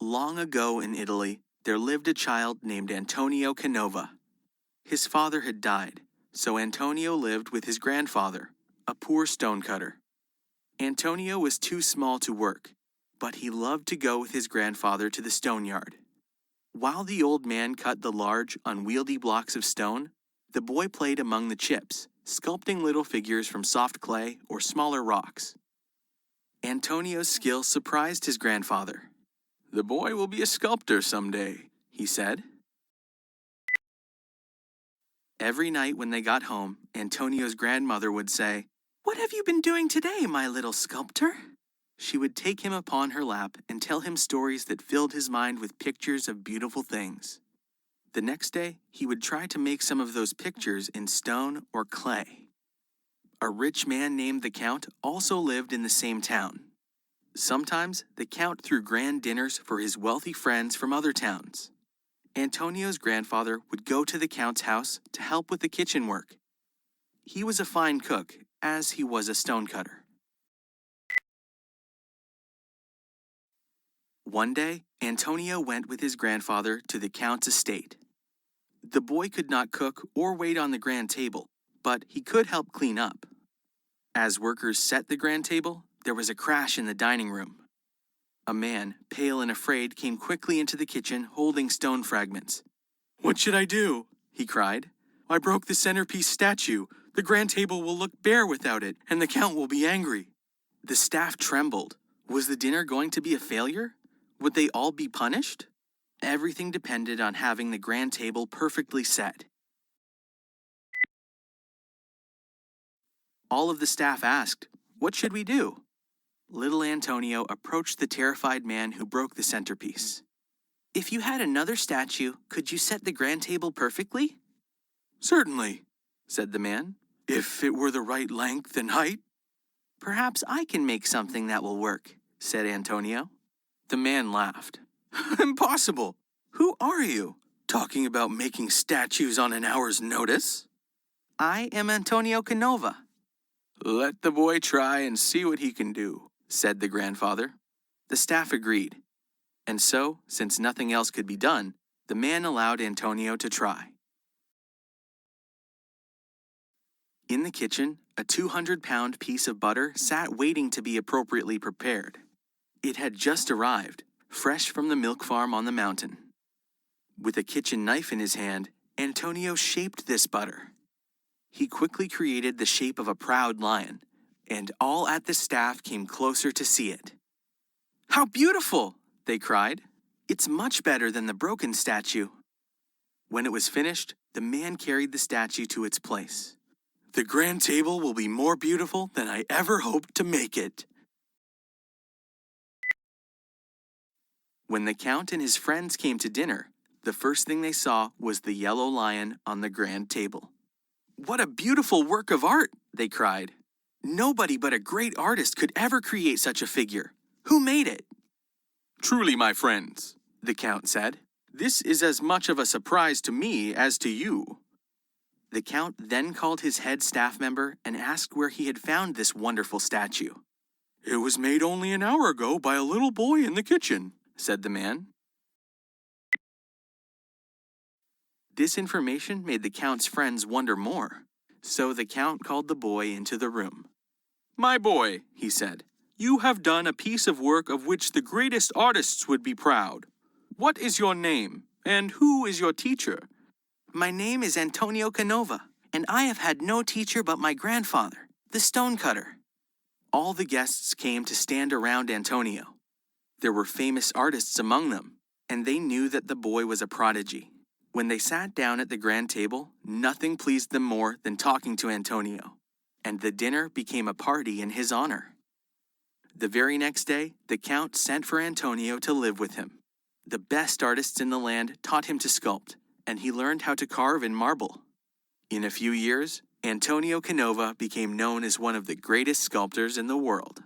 Long ago in Italy, there lived a child named Antonio Canova. His father had died, so Antonio lived with his grandfather, a poor stonecutter. Antonio was too small to work, but he loved to go with his grandfather to the stone yard. While the old man cut the large, unwieldy blocks of stone, the boy played among the chips, sculpting little figures from soft clay or smaller rocks. Antonio's skill surprised his grandfather. "The boy will be a sculptor someday," he said. Every night when they got home, Antonio's grandmother would say, "What have you been doing today, my little sculptor?" She would take him upon her lap and tell him stories that filled his mind with pictures of beautiful things. The next day, he would try to make some of those pictures in stone or clay. A rich man named the Count also lived in the same town. Sometimes, the Count threw grand dinners for his wealthy friends from other towns. Antonio's grandfather would go to the Count's house to help with the kitchen work. He was a fine cook, as he was a stonecutter. One day, Antonio went with his grandfather to the Count's estate. The boy could not cook or wait on the grand table, but he could help clean up. As workers set the grand table, there was a crash in the dining room. A man, pale and afraid, came quickly into the kitchen holding stone fragments. "What should I do?" he cried. "I broke the centerpiece statue. The grand table will look bare without it, and the Count will be angry." The staff trembled. Was the dinner going to be a failure? Would they all be punished? Everything depended on having the grand table perfectly set. All of the staff asked, "What should we do?" Little Antonio approached the terrified man who broke the centerpiece. "If you had another statue, could you set the grand table perfectly?" "Certainly," said the man, "if it were the right length and height." "Perhaps I can make something that will work," said Antonio. The man laughed. "Impossible! Who are you? Talking about making statues on an hour's notice?" "I am Antonio Canova." "Let the boy try and see what he can do," said the grandfather. The staff agreed. And so, since nothing else could be done, the man allowed Antonio to try. In the kitchen, a 200-pound piece of butter sat waiting to be appropriately prepared. It had just arrived, fresh from the milk farm on the mountain. With a kitchen knife in his hand, Antonio shaped this butter. He quickly created the shape of a proud lion, and all at the staff came closer to see it. "How beautiful!" they cried. "It's much better than the broken statue." When it was finished, the man carried the statue to its place. "The grand table will be more beautiful than I ever hoped to make it." When the Count and his friends came to dinner, the first thing they saw was the yellow lion on the grand table. "What a beautiful work of art!" they cried. "Nobody but a great artist could ever create such a figure. Who made it?" "Truly, my friends," the Count said, "this is as much of a surprise to me as to you." The Count then called his head staff member and asked where he had found this wonderful statue. "It was made only an hour ago by a little boy in the kitchen," said the man. This information made the Count's friends wonder more, so the Count called the boy into the room. "My boy," he said, "you have done a piece of work of which the greatest artists would be proud. What is your name, and who is your teacher?" "My name is Antonio Canova, and I have had no teacher but my grandfather, the stonecutter." All the guests came to stand around Antonio. There were famous artists among them, and they knew that the boy was a prodigy. When they sat down at the grand table, nothing pleased them more than talking to Antonio, and the dinner became a party in his honor. The very next day, the Count sent for Antonio to live with him. The best artists in the land taught him to sculpt, and he learned how to carve in marble. In a few years, Antonio Canova became known as one of the greatest sculptors in the world.